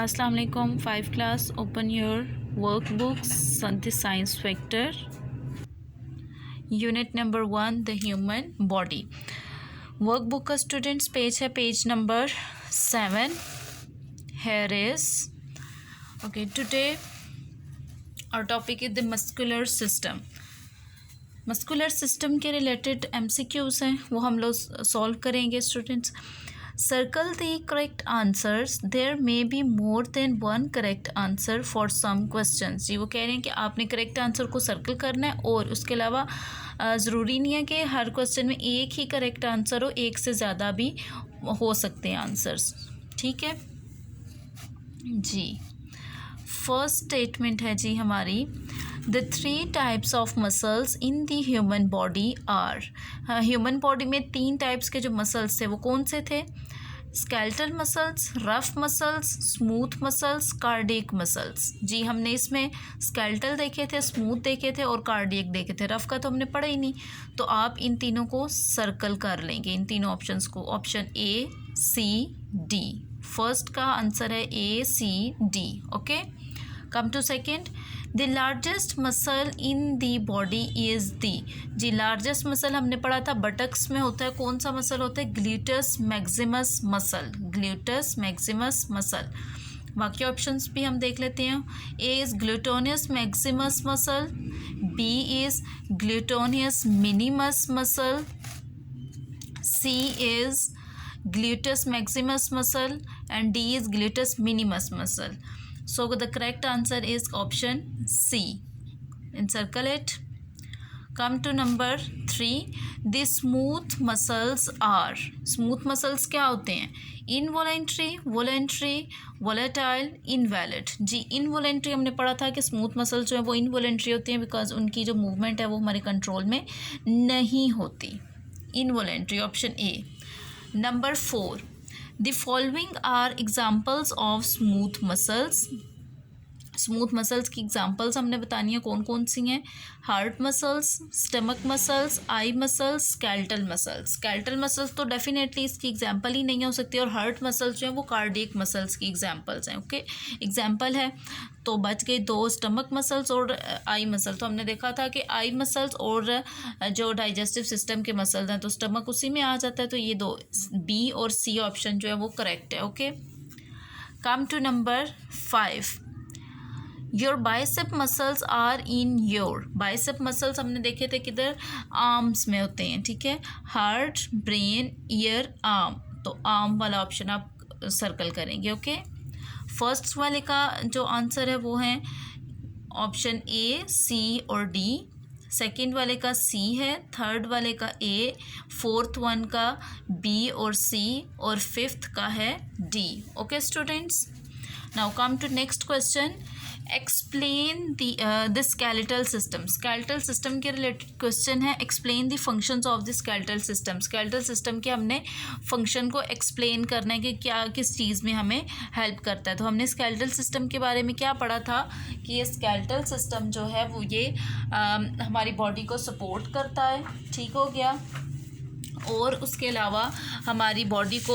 Assalamu alaikum. 5 class, open your workbooks. The science vector, unit number 1, the human body. Workbook का students page है page number 7. Here is okay, today our topic is the muscular system. Muscular system के related MCQs हैं, वो हम लोग solve करेंगे students. Circle the correct answers. There may be more than one correct answer for some questions. जी वो कह रहे हैं कि आपने करेक्ट आंसर को सर्कल करना है और उसके अलावा ज़रूरी नहीं है कि हर क्वेश्चन में एक ही करेक्ट आंसर हो, एक से ज़्यादा भी हो सकते हैं आंसर्स. ठीक है जी. फर्स्ट स्टेटमेंट है जी हमारी, The 3 types of muscles in the human body are. Human body में 3 टाइप्स के जो मसल्स थे वो कौन से थे? Skeletal muscles, rough muscles, smooth muscles, cardiac muscles. जी हमने इसमें स्केलेटल देखे थे, स्मूथ देखे थे और कार्डियक देखे थे. रफ का तो हमने पढ़ा ही नहीं, तो आप इन तीनों को सर्कल कर लेंगे, इन तीनों ऑप्शंस को. Option A, C, D. First का आंसर है A, C, D. Okay. Come to second. The largest muscle in the body is the. जी लार्जेस्ट मसल हमने पढ़ा था बटक्स में होता है. कौन सा मसल होता है? Gluteus maximus muscle. Gluteus maximus muscle. बाकी ऑप्शंस भी हम देख लेते हैं. A is gluteonius maximus muscle, B is gluteonius minimus muscle, C is gluteus maximus muscle and D is gluteus minimus muscle. So the correct answer is option C. Encircle it. Come to number 3. The smooth muscles are. Smooth muscles क्या होते हैं? Involuntary, voluntary, volatile, invalid. जी involuntary हमने पढ़ा था कि smooth muscle जो है वो involuntary होते हैं बिकॉज उनकी जो मूवमेंट है वो हमारे कंट्रोल में नहीं होती. Involuntary, option A. Number 4. The following are examples of smooth muscles. Smooth muscles की एग्जांपल्स हमने बतानी है कौन कौन सी हैं. Heart muscles, stomach muscles, eye muscles, skeletal muscles. Skeletal muscles तो डेफिनेटली इसकी एग्जांपल ही नहीं हो सकती और हार्ट मसल्स जो हैं वो कार्डियक मसल्स की एग्जांपल्स हैं. ओके. एग्जांपल है तो बच गई 2, स्टमक मसल्स और आई मसल. तो हमने देखा था कि आई मसल्स और जो डाइजेस्टिव सिस्टम के मसल्स हैं तो स्टमक उसी में आ जाता है. तो ये 2, बी और सी ऑप्शन जो है वो करेक्ट है. Okay. Come to number 5. Your bicep muscles are in your. Bicep muscles हमने देखे थे किधर? आर्म्स में होते हैं. ठीक है. Heart, brain, year, arm. तो आर्म वाला ऑप्शन आप सर्कल करेंगे. ओके. फर्स्ट वाले का जो आंसर है वो है ऑप्शन ए, सी और डी. सेकंड वाले का सी है, थर्ड वाले का ए, फोर्थ वन का बी और सी और फिफ्थ का है D. Okay students. Now come to next question. Explain the skeletal system. Skeletal system के रिलेटेड क्वेश्चन है. Explain the functions of the skeletal system. Skeletal system के हमने function को एक्सप्लेन करना है कि क्या किस चीज़ में हमें हेल्प करता है. तो हमने स्केलेटल सिस्टम के बारे में क्या पढ़ा था कि ये स्केलेटल सिस्टम जो है वो ये हमारी बॉडी को सपोर्ट करता है. ठीक हो गया. और उसके अलावा हमारी बॉडी को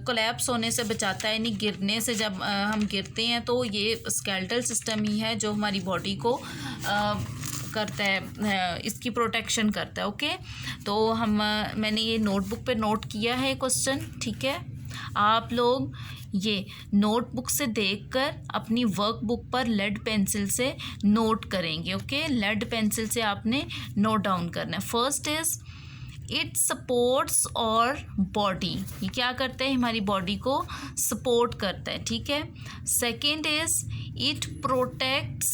कोलैप्स होने से बचाता है, यानी गिरने से. जब हम गिरते हैं तो ये स्केलेटल सिस्टम ही है जो हमारी बॉडी को करता है, इसकी प्रोटेक्शन करता है. ओके. तो मैंने ये नोटबुक पे नोट किया है क्वेश्चन. ठीक है. आप लोग ये नोटबुक से देखकर अपनी वर्कबुक पर लेड पेंसिल से नोट करेंगे. ओके. लेड पेंसिल से आपने नोट डाउन करना है. फर्स्ट इज़ इट सपोर्ट्स और बॉडी. ये क्या करता है? हमारी बॉडी को सपोर्ट करता है. ठीक है. Second is it protects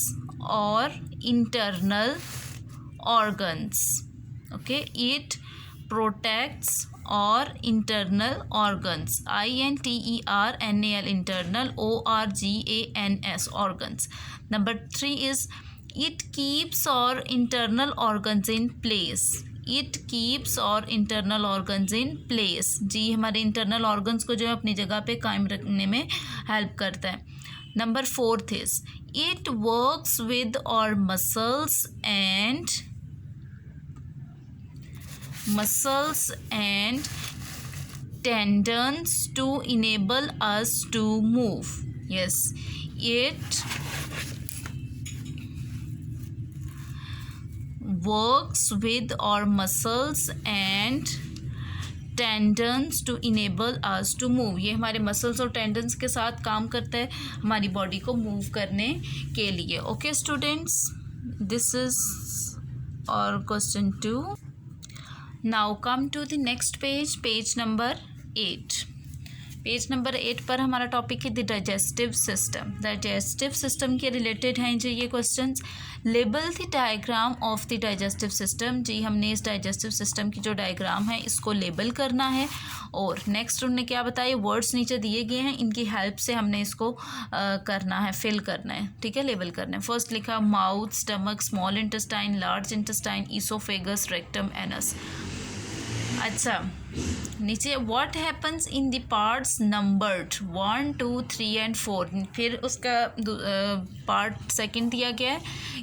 our internal organs. Okay. It protects our internal organs. INTERNAL internal, ORGANS organs. Number 3 is it keeps our internal organs in place. It keeps our internal organs in place. जी हमारे internal organs को जो है अपनी जगह पे कायम रखने में हेल्प करता है. Number 4 is it works with our muscles and tendons to enable us to move. yes, it works with our muscles and tendons to enable us to move. ये हमारे मसल्स और टेंडन्स के साथ काम करता है हमारी बॉडी को मूव करने के लिए। Okay students, this is our question 2। Now come to the next page, page number 8। Page number 8 पर हमारा टॉपिक है the digestive system. Digestive system के रिलेटेड हैं जी ये questions. Label the diagram of the digestive system. जी हमने इस डाइजेस्टिव सिस्टम की जो डायग्राम है इसको लेबल करना है। और नेक्स्ट उन्होंने क्या बताया, वर्ड्स नीचे दिए गए हैं, इनकी हेल्प से हमने इसको करना है, फिल करना है, ठीक है, लेबल करना है। फर्स्ट लिखा mouth, stomach, small intestine, large intestine, oesophagus, rectum, anus. अच्छा, नीचे what happens in the parts numbered 1, 2, 3 and 4। फिर उसका पार्ट सेकंड दिया गया है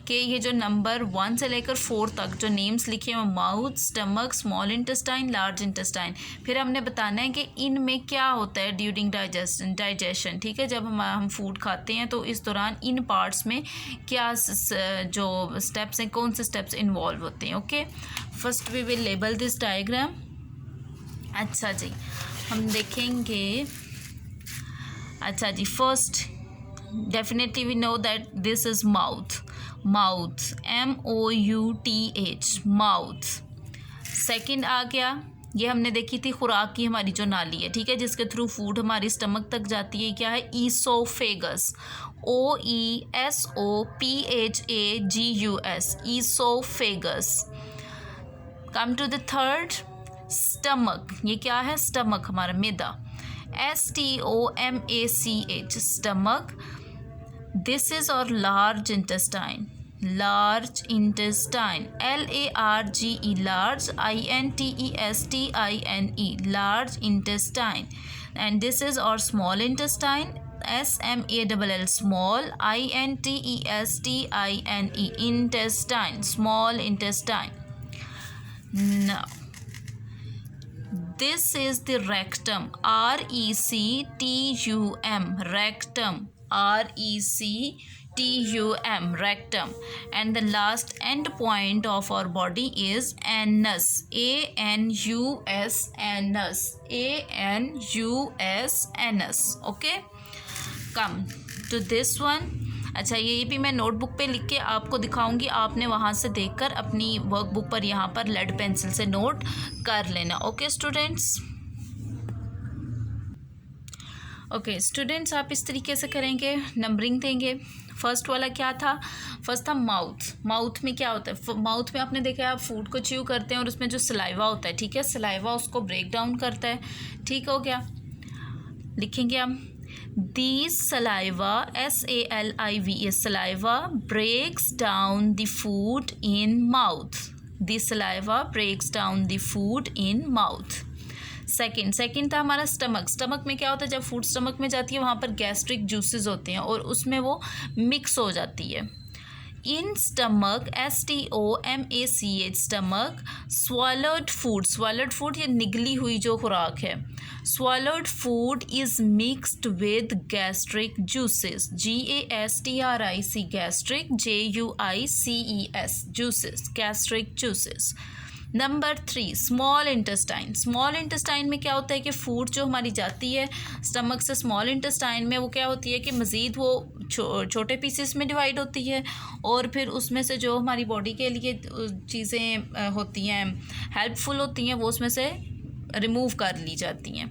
कि ये जो नंबर 1 से लेकर 4 तक जो नेम्स लिखे हैं, mouth, stomach, small intestine, large intestine. फिर हमने बताना है कि इनमें क्या होता है ड्यूरिंग डाइजेशन, ठीक है। जब हम फूड खाते हैं तो इस दौरान इन पार्ट्स में क्या जो स्टेप्स हैं, कौन से स्टेप्स इन्वॉल्व होते हैं। ओके, first we will label this diagram. अच्छा जी, हम देखेंगे। अच्छा जी, first definitely we know that this is mouth. Mouth, MOUTH, mouth. Second आ गया, ये हमने देखी थी खुराक की हमारी जो नाली है, ठीक है, जिसके थ्रू फूड हमारी स्टमक तक जाती है, क्या है, oesophagus, OESOPHAGUS, oesophagus. Come to the third, stomach. ये क्या है, स्टमक हमारा मैदा, STOMACH, stomach. This is our large intestine, large intestine, LARGE, large, INTESTINE, large intestine. And this is our small intestine, SMALL, small, INTESTINE, intestine, small intestine. Now this is the rectum, RECTUM, rectum, RECTUM, rectum. And the last end point of our body is anus, ANUS, anus, ANUS, anus. Okay, come to this one. अच्छा, ये भी मैं notebook पे लिख के आपको दिखाऊंगी, आपने वहाँ से देखकर अपनी वर्कबुक पर यहाँ पर लेड पेंसिल से नोट कर लेना। ओके स्टूडेंट्स, ओके स्टूडेंट्स, आप इस तरीके से करेंगे, नंबरिंग देंगे। फर्स्ट वाला क्या था, फर्स्ट था माउथ। माउथ में क्या होता है, माउथ में आपने देखा है, आप फूड को च्यू करते हैं और उसमें जो सलाइवा होता है, ठीक है, सलाइवा उसको ब्रेक डाउन करता है, ठीक हो गया। लिखेंगे हम These saliva, SALIVA, saliva breaks down the food in mouth. The saliva breaks down the food in mouth. Second था हमारा स्टमक। स्टमक में क्या होता है, जब फूड स्टमक में जाती है वहाँ पर गैस्ट्रिक जूसेस होते हैं और उसमें वो मिक्स हो जाती है। In stomach, STOMACH, stomach, swallowed food, swallowed food ये निगली हुई जो खुराक है, swallowed food is mixed with gastric juices, GASTRIC, gastric, JUICES, juices, gastric juices. Number 3, small intestine. Small intestine में क्या होता है कि फूड जो हमारी जाती है स्टमक से स्मॉल इंटेस्टाइन में, वो क्या होती है कि मज़ीद वो छोटे पीसेस में डिवाइड होती है और फिर उसमें से जो हमारी बॉडी के लिए चीज़ें होती हैं, हेल्पफुल होती हैं, वो उसमें से रिमूव कर ली जाती हैं।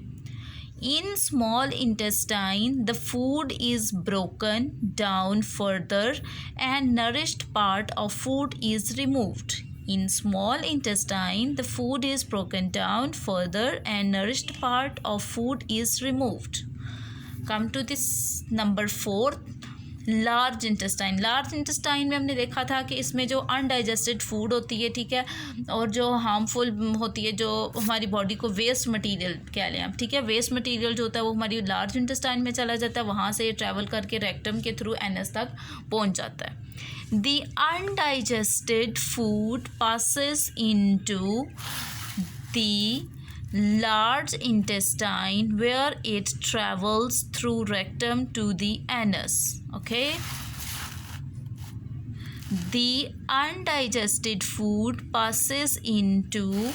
In small intestine, the food is broken down further and nourished part of food is removed. In small intestine, the food is broken down further and nourished part of food is removed. Come to this number 4, large intestine. Large intestine में हमने देखा था कि इसमें जो undigested food होती है, ठीक है, और जो हार्मफुल होती है, जो हमारी बॉडी को वेस्ट मटेरियल कह लें आप, ठीक है, वेस्ट मटेरियल जो होता है वो हमारी लार्ज इंटेस्टाइन में चला जाता है, वहाँ से ये ट्रैवल करके रेक्टम के थ्रू एनस तक पहुँच जाता है। The undigested food passes into the large intestine where it travels through rectum to the anus. Okay, the undigested food passes into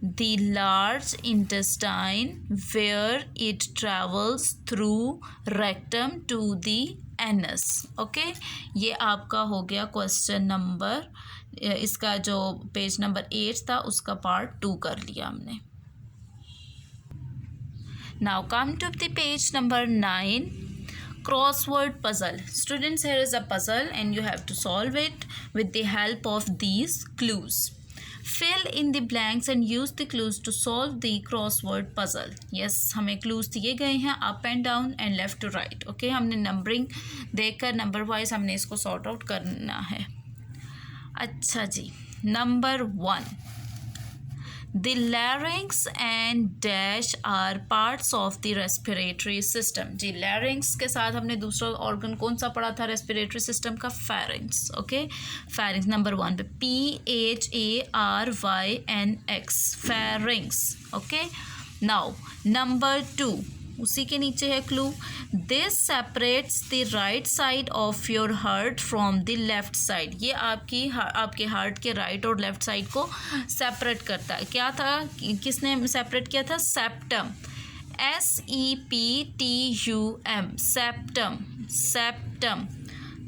the large intestine where it travels through rectum to the anus. Okay, ये आपका हो गया question number, इसका जो page number 8 था उसका part 2 कर लिया हमने. Now come to the page number 9, crossword puzzle. Students, here is a puzzle and you have to solve it with the help of these clues. Fill in the blanks and use the clues to solve the crossword puzzle. Yes, हमें clues दिए गए हैं up and down and left to right. Okay, हमने numbering देखकर number wise हमने इसको sort out करना है. अच्छा जी, number 1. The larynx and dash are parts of the respiratory system. जी, larynx के साथ हमने दूसरा ऑर्गन कौन सा पढ़ा था रेस्पिरेटरी सिस्टम का? pharynx. ओके, pharynx नंबर 1 पे PHARYNX, pharynx. Okay, now number 2, उसी के नीचे है clue. This separates the right side of your heart from the left side. ये आपके हार्ट के राइट और लेफ्ट साइड को सेपरेट करता है. क्या था, किसने सेपरेट किया था? Septum, SEPTUM, septum, septum.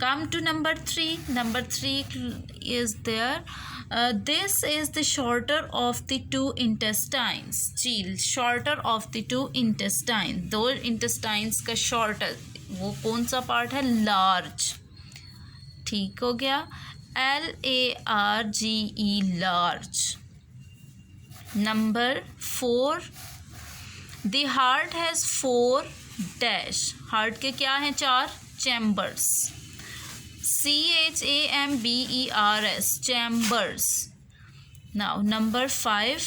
Come to number 3. Number 3 is there. This is the shorter of the two intestines. जी, shorter of the two intestines. दो intestines का shorter वो कौन सा पार्ट है? large. ठीक हो गया, LARGE, large. Number 4. The heart has 4 dash. heart के क्या हैं? 4 chambers. CHAMBERS, chambers. Now number 5.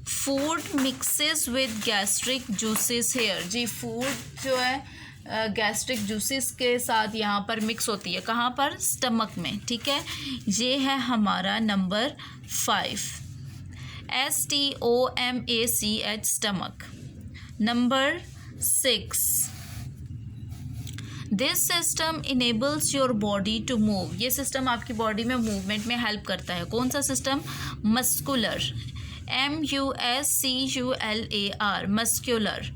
Food mixes with gastric juices here. Ji, food जो है गैस्ट्रिक जूसेस के साथ यहाँ पर मिक्स होती है. कहाँ पर? स्टमक में. ठीक है, ये है हमारा number 5, STOMACH, stomach. Number 6. This system enables your body to move. ये सिस्टम आपकी बॉडी में मूवमेंट में हेल्प करता है. कौन सा system? Muscular, MUSCULAR, muscular.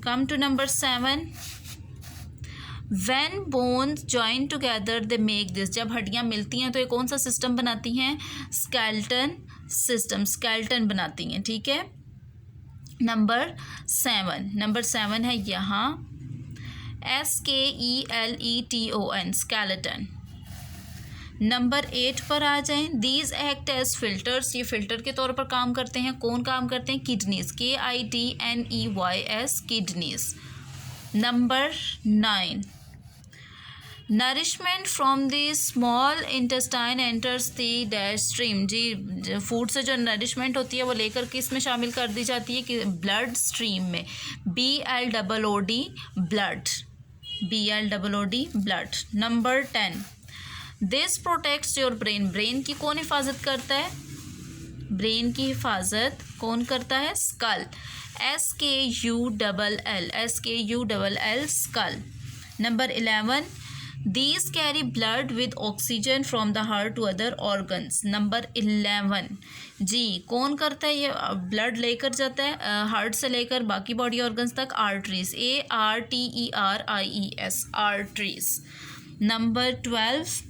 Come to number 7. When bones join together they make this. जब हड्डियाँ मिलती हैं तो ये कौन सा सिस्टम बनाती हैं? स्केलेटन सिस्टम, स्केलेटन बनाती हैं. ठीक है, नंबर 7 है यहाँ SKELETON, skeleton. नंबर 8 पर आ जाएं. These act as filters. ये फिल्टर के तौर पर काम करते हैं. कौन काम करते हैं? Kidneys, KIDNEYS, kidneys. Number 9. Nourishment from the small intestine enters the dash stream. जी, फूड से जो नरिशमेंट होती है वो लेकर के इसमें शामिल कर दी जाती है कि ब्लड स्ट्रीम में. BLOOD, blood, BLOOD, blood. Number 10. This protects your brain. Brain की कौन हिफाजत करता है? ब्रेन की हिफाजत कौन करता है? Skull, SKULL, skull. Number 11. These carry blood with oxygen from the heart to other organs. Number 11. जी, कौन करता है? ये ब्लड लेकर जाता है हार्ट से लेकर बाकी बॉडी ऑर्गन्स तक. Arteries, ARTERIES, arteries. Number 12.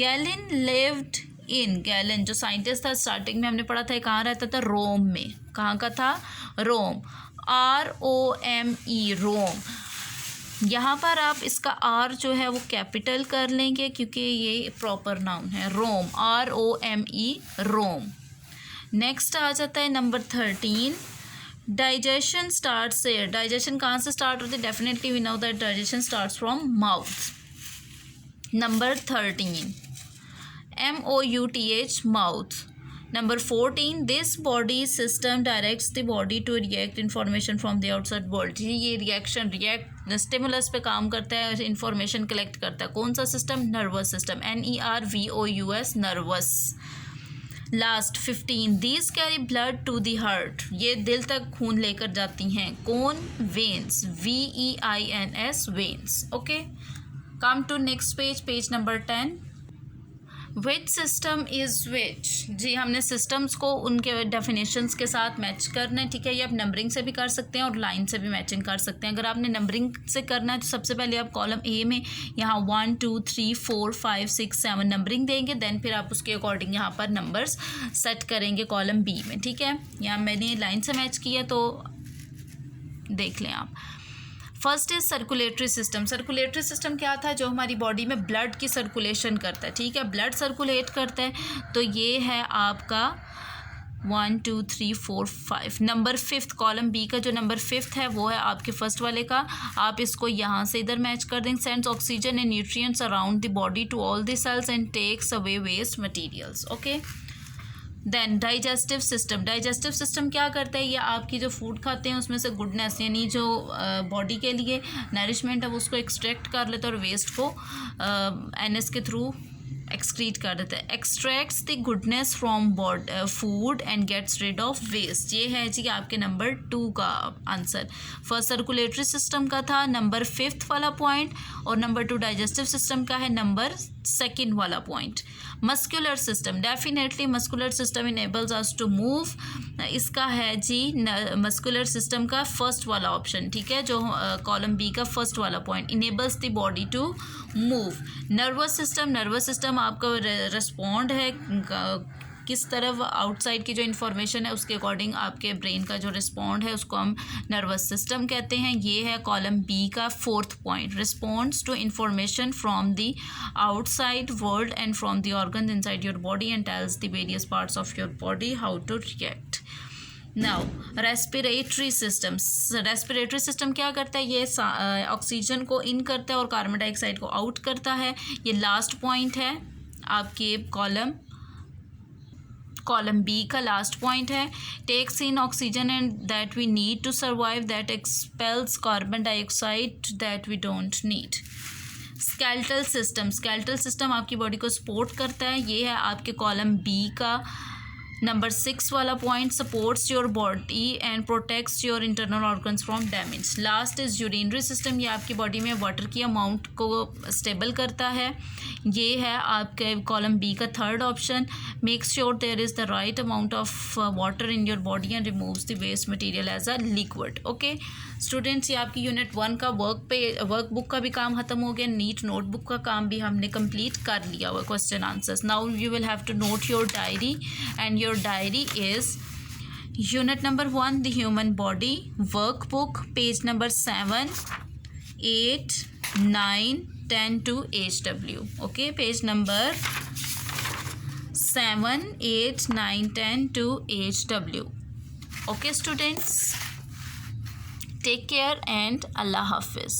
Gallon lived in. Gallon जो साइंटिस्ट था, स्टार्टिंग में हमने पढ़ा था, कहाँ रहता था? रोम में. कहाँ का था? रोम, ROME, रोम. यहाँ पर आप इसका R जो है वो कैपिटल कर लेंगे क्योंकि ये प्रॉपर नाउन है. रोम, ROME, रोम. नेक्स्ट आ जाता है number 13. Digestion starts here. Digestion कहाँ से स्टार्ट होती है? Definitely we know that digestion starts from mouth. Number 13. MOUTH, mouth. Number 14. This body system directs the body to react information from the outside world. ये reaction stimulus पे काम करता है, information collect करता है. कौन सा system? Nervous system, NERVOUS, nervous. Last 15 these carry blood to the heart, ये दिल तक खून लेकर जाती हैं। कौन? Veins, VEINS, veins. Okay, come to next page, page number 10। Which system is which, जी हमने सिस्टम्स को उनके डेफिनेशंस के साथ मैच करना है, ठीक है। ये आप नंबरिंग से भी कर सकते हैं और लाइन से भी मैचिंग कर सकते हैं। अगर आपने नंबरिंग से करना है तो सबसे पहले आप कॉलम ए में यहाँ 1 2 3 4 5 6 7 नंबरिंग देंगे, देन फिर आप उसके अकॉर्डिंग यहाँ पर नंबर्स सेट करेंगे कॉलम बी में, ठीक है। यहाँ मैंने लाइन से मैच किया तो देख लें आप। First is circulatory system. Circulatory system क्या था? जो हमारी बॉडी में ब्लड की सर्कुलेशन करता है, ठीक है, ब्लड सर्कुलेट करता है। तो ये है आपका 1 2 3 4 5 नंबर 5th, कॉलम बी का जो नंबर 5th है वो है आपके फर्स्ट वाले का। आप इसको यहाँ से इधर मैच कर देंगे। Sends oxygen and nutrients around the body to all the cells and takes away waste materials. Okay, then digestive system. Digestive system क्या करता है? ये आपकी जो फूड खाते हैं उसमें से गुडनेस यानी जो बॉडी के लिए नरिशमेंट है वो उसको एक्सट्रैक्ट कर लेता है और वेस्ट को एनएस के थ्रू एक्सक्रीट कर देता है। Extracts the goodness from food and gets rid of waste. ये है जी आपके नंबर 2 का आंसर। फर्स्ट सर्कुलेटरी सिस्टम का था नंबर 5th वाला पॉइंट, और नंबर 2 डाइजेस्टिव सिस्टम का है नंबर 2nd वाला point. Muscular system, definitely muscular system enables us to move. इसका है जी मस्कुलर सिस्टम का फर्स्ट वाला ऑप्शन, ठीक है, जो कॉलम बी का फर्स्ट वाला point, enables the body to move. Nervous system, nervous system आपका रिस्पॉन्ड है किस तरफ, आउटसाइड की जो इन्फॉर्मेशन है उसके अकॉर्डिंग आपके ब्रेन का जो रिस्पॉन्ड है उसको हम नर्वस सिस्टम कहते हैं। ये है कॉलम बी का 4th point, responds to information from the outside world and from the organ inside your body and tells the various parts of your body how to react. Now respiratory system. Respiratory system क्या करता है? ये oxygen को इन करता है और carbon dioxide को out करता है। ये लास्ट पॉइंट है आपके कॉलम बी का लास्ट पॉइंट है। Takes in oxygen and that we need to survive, that expels carbon dioxide that we don't need. Skeletal system, skeletal system आपकी बॉडी को सपोर्ट करता है। ये है आपके कॉलम बी का नंबर 6 वाला point, supports your body and protects your internal organs from damage. Last is urinary system, ये आपकी बॉडी में वाटर की अमाउंट को स्टेबल करता है। ये है आपके कॉलम बी का 3rd option, make sure there is the right amount of water in your body and removes the waste material as a liquid. Okay students, ये आपकी यूनिट 1 का वर्कबुक का भी काम खत्म हो गया, नीट नोटबुक का काम भी हमने कंप्लीट कर लिया हुआ, question answers. Now you will have to note your diary and your diary is unit number 1 the human body, workbook page number 7 8 9 10 to HW. Okay, page number 7 8 9 10 to HW. Okay students, take care and Allah Hafiz.